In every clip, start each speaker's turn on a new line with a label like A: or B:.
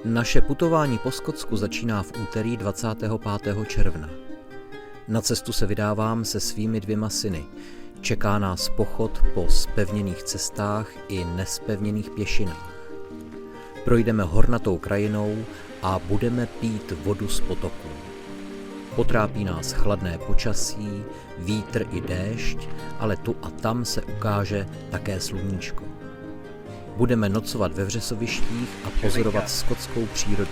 A: Naše putování po Skotsku začíná v úterý 25. června. Na cestu se vydávám se svými 2 syny. Čeká nás pochod po zpevněných cestách i nespevněných pěšinách. Projdeme hornatou krajinou a budeme pít vodu z potoků. Potrápí nás chladné počasí, vítr i déšť, ale tu a tam se ukáže také sluníčko. Budeme nocovat ve vřesovištích a pozorovat skotskou přírodu.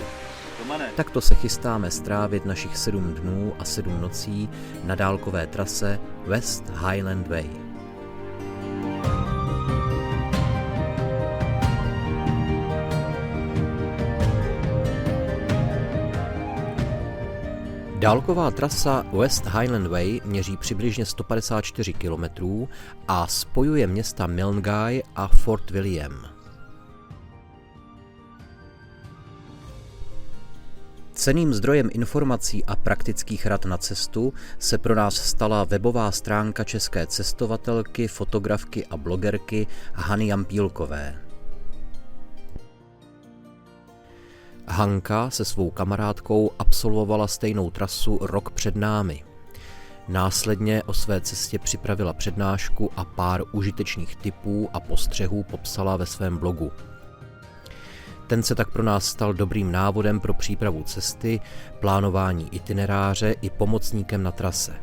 A: Takto se chystáme strávit našich 7 dnů a 7 nocí na dálkové trase West Highland Way. Dálková trasa West Highland Way měří přibližně 154 km a spojuje města Milngavie a Fort William. Cenným zdrojem informací a praktických rad na cestu se pro nás stala webová stránka české cestovatelky, fotografky a blogerky Hany Jampílkové. Hanka se svou kamarádkou absolvovala stejnou trasu rok před námi. Následně o své cestě připravila přednášku a pár užitečných tipů a postřehů popsala ve svém blogu. Ten se tak pro nás stal dobrým návodem pro přípravu cesty, plánování itineráře i pomocníkem na trase.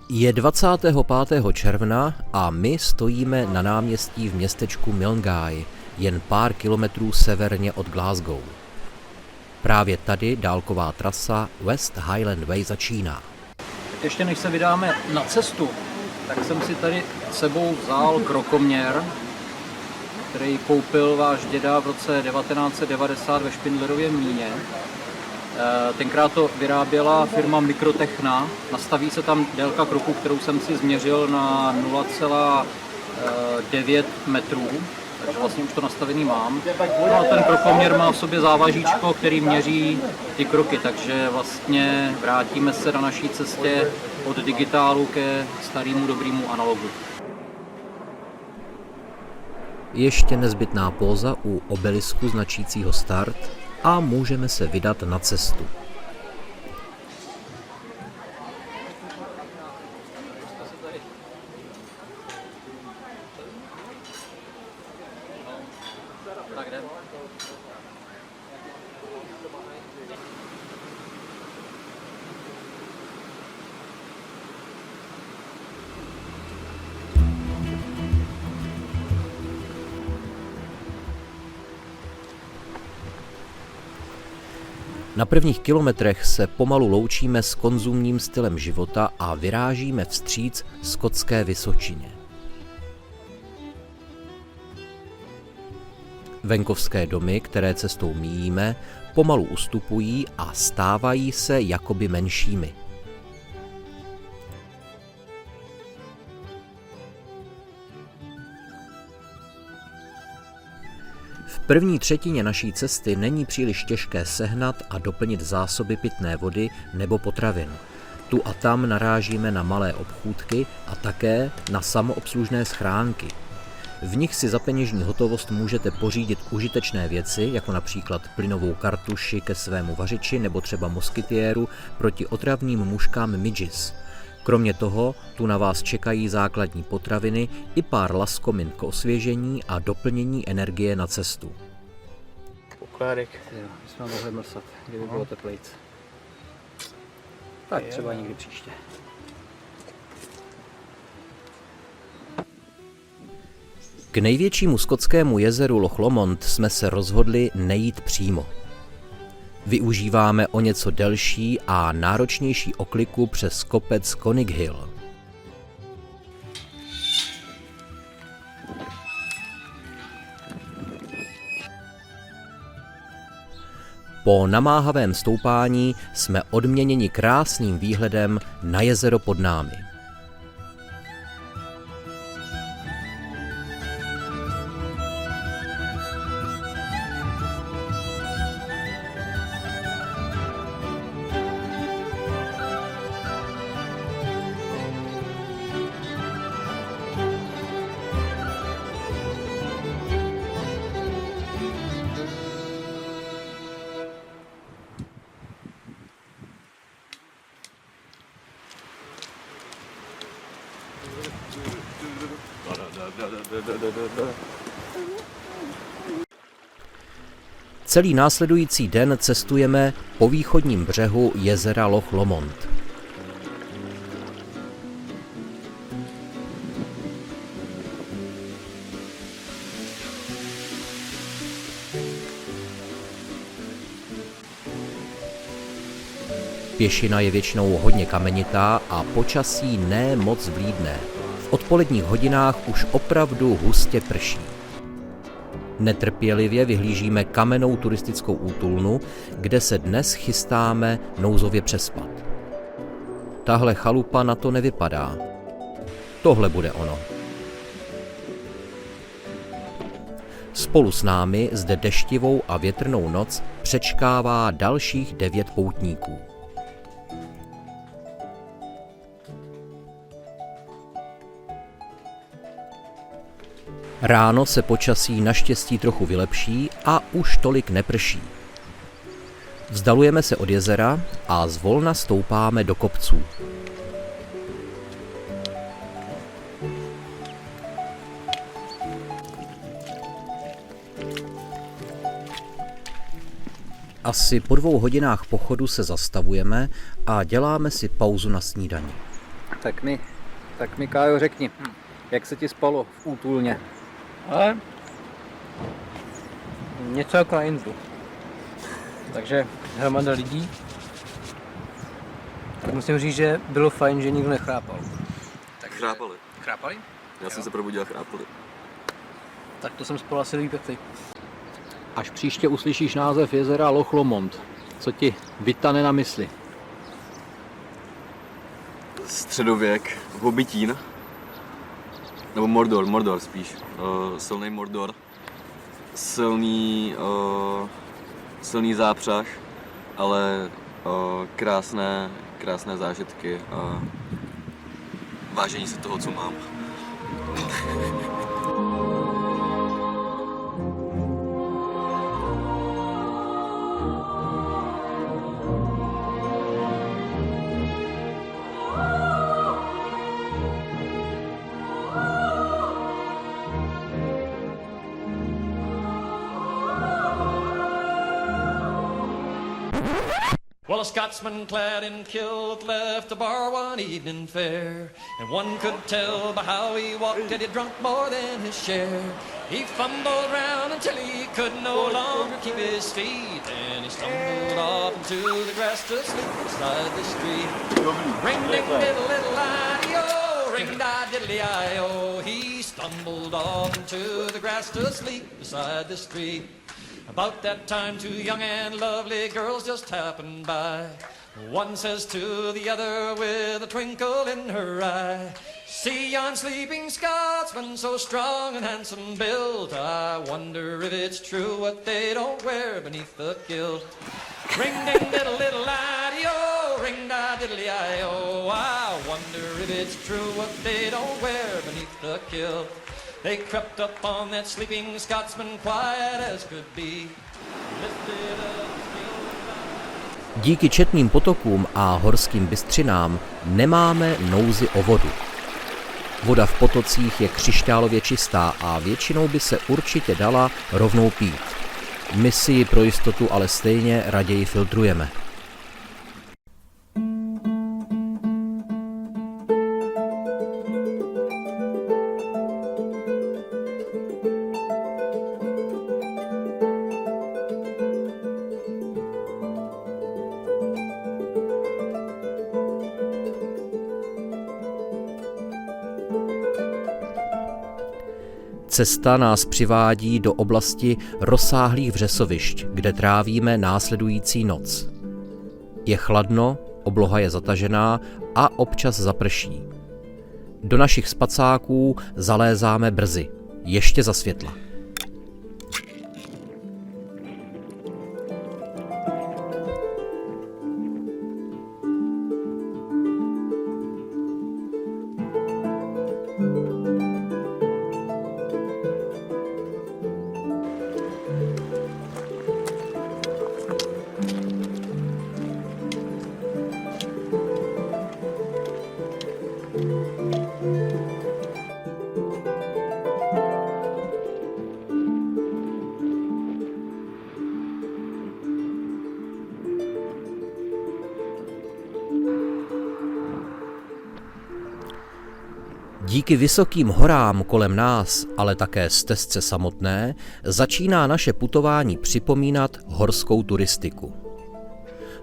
A: Je 25. června a my stojíme na náměstí v městečku Milngavie, jen pár kilometrů severně od Glasgow. Právě tady dálková trasa West Highland Way začíná.
B: Ještě než se vydáme na cestu, tak jsem si tady sebou vzal krokoměr, který koupil váš děda v roce 1990 ve Špindlerově mlýně. Tenkrát to vyráběla firma Mikrotechna. Nastaví se tam délka kroku, kterou jsem si změřil na 0,9 metrů, takže vlastně už to nastavený mám. No a ten krokoměr má v sobě závažíčko, který měří ty kroky, takže vlastně vrátíme se na naší cestě od digitálu ke starému dobrému analogu.
A: Ještě nezbytná póza u obelisku značícího start a můžeme se vydat na cestu. Na prvních kilometrech se pomalu loučíme s konzumním stylem života a vyrážíme vstříc skotské Vysočině. Venkovské domy, které cestou míjíme, pomalu ustupují a stávají se jakoby menšími. V první třetině naší cesty není příliš těžké sehnat a doplnit zásoby pitné vody nebo potravin. Tu a tam narážíme na malé obchůdky a také na samoobslužné schránky. V nich si za peněžní hotovost můžete pořídit užitečné věci, jako například plynovou kartuši ke svému vařiči nebo třeba moskytiéru proti otravným muškám midges. Kromě toho tu na vás čekají základní potraviny i pár laskomin k osvěžení a doplnění energie na cestu.
B: Pokládek, bychom mohli mlsat, kdyby bylo teplejc. Tak třeba někdy příště.
A: K největšímu skotskému jezeru Loch Lomond jsme se rozhodli nejít přímo. Využíváme o něco delší a náročnější okliku přes kopec Connig Hill. Po namáhavém stoupání jsme odměněni krásným výhledem na jezero pod námi. Celý následující den cestujeme po východním břehu jezera Loch Lomond. Pěšina je většinou hodně kamenitá a počasí ne moc vlídné. V odpoledních hodinách už opravdu hustě prší. Netrpělivě vyhlížíme kamennou turistickou útulnu, kde se dnes chystáme nouzově přespat. Tahle chalupa na to nevypadá. Tohle bude ono. Spolu s námi zde deštivou a větrnou noc přečkává dalších 9 poutníků. Ráno se počasí naštěstí trochu vylepší a už tolik neprší. Vzdalujeme se od jezera a zvolna stoupáme do kopců. Asi po 2 hodinách pochodu se zastavujeme a děláme si pauzu na snídani.
B: Tak mi Kájo, řekni, jak se ti spalo v útulně?
C: Ale něco jako na Indu. Takže hromada lidí. Tak musím říct, že bylo fajn, že nikdo nechrápal.
D: Tak chrápali.
C: Chrápali?
D: Já jsem se probudil a chrápali.
C: Tak to jsem spal asi líp jak ty.
B: Až příště uslyšíš název jezera Loch Lomond, co ti vytane na mysli?
D: Středověk, Hobbitín, nebo Mordor spíš. Silný Mordor, silný zápřah, ale krásné zážitky a vážení se toho, co mám.
E: Well, a Scotsman clad in kilt left the bar one evening fair, and one could tell by how he walked that he'd drunk more than his share. He fumbled round until he could no longer keep his feet, and he stumbled off into the grass to sleep beside the street. Ring ding diddle little I-O, ring da diddly I-O. He stumbled off into the grass to sleep beside the street. About that time, 2 young and lovely girls just happened by. One says to the other with a twinkle in her eye, "See yon sleeping Scotsman, so strong and handsome built, I wonder if it's true what they don't wear beneath the kilt." Ring ding diddle little I-O, ring da diddly I-O. I wonder if it's true what they don't wear beneath the kilt. They crept up on that sleeping Scotsman quiet as could be.
A: Díky četným potokům a horským bystřinám nemáme nouzi o vodu. Voda v potocích je křišťálově čistá a většinou by se určitě dala rovnou pít. My si ji pro jistotu ale stejně raději filtrujeme. Cesta nás přivádí do oblasti rozsáhlých vřesovišť, kde trávíme následující noc. Je chladno, obloha je zatažená a občas zaprší. Do našich spacáků zalézáme brzy, ještě za světla. Díky vysokým horám kolem nás, ale také stezce samotné, začíná naše putování připomínat horskou turistiku.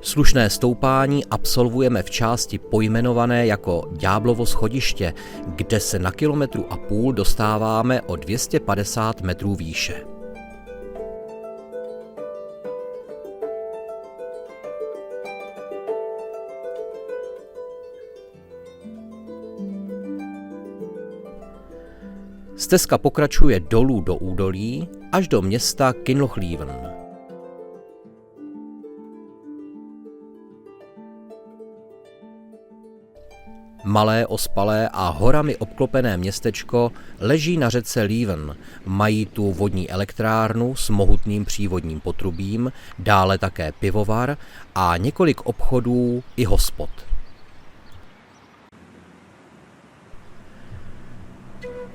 A: Slušné stoupání absolvujeme v části pojmenované jako Ďáblovo schodiště, kde se na 1,5 kilometru dostáváme o 250 metrů výše. Stezka pokračuje dolů do údolí až do města Kinlochleven. Malé, ospalé a horami obklopené městečko leží na řece Leven, mají tu vodní elektrárnu s mohutným přívodním potrubím, dále také pivovar a několik obchodů i hospod.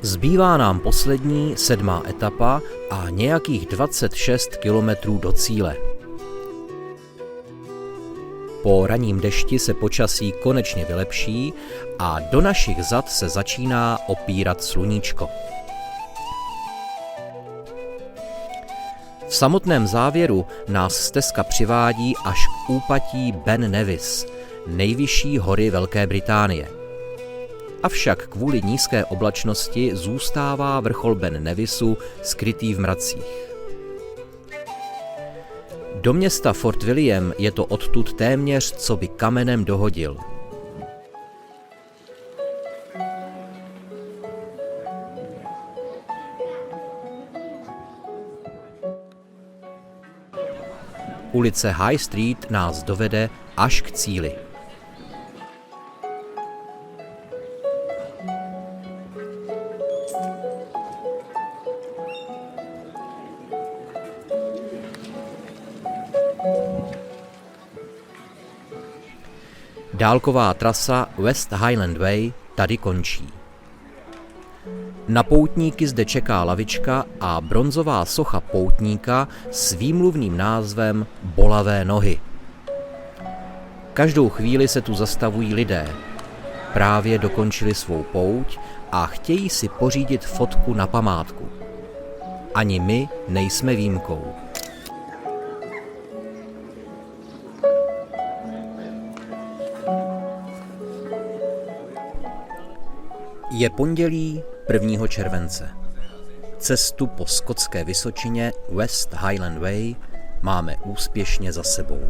A: Zbývá nám poslední 7. etapa a nějakých 26 kilometrů do cíle. Po ranním dešti se počasí konečně vylepší a do našich zad se začíná opírat sluníčko. V samotném závěru nás stezka přivádí až k úpatí Ben Nevis, nejvyšší hory Velké Británie. Avšak kvůli nízké oblačnosti zůstává vrchol Ben Nevisu skrytý v mracích. Do města Fort William je to odtud téměř co by kamenem dohodil. Ulice High Street nás dovede až k cíli. Dálková trasa West Highland Way tady končí. Na poutníky zde čeká lavička a bronzová socha poutníka s výmluvným názvem Bolavé nohy. Každou chvíli se tu zastavují lidé. Právě dokončili svou pouť a chtějí si pořídit fotku na památku. Ani my nejsme výjimkou. Je pondělí 1. července. Cestu po skotské vysočině West Highland Way máme úspěšně za sebou.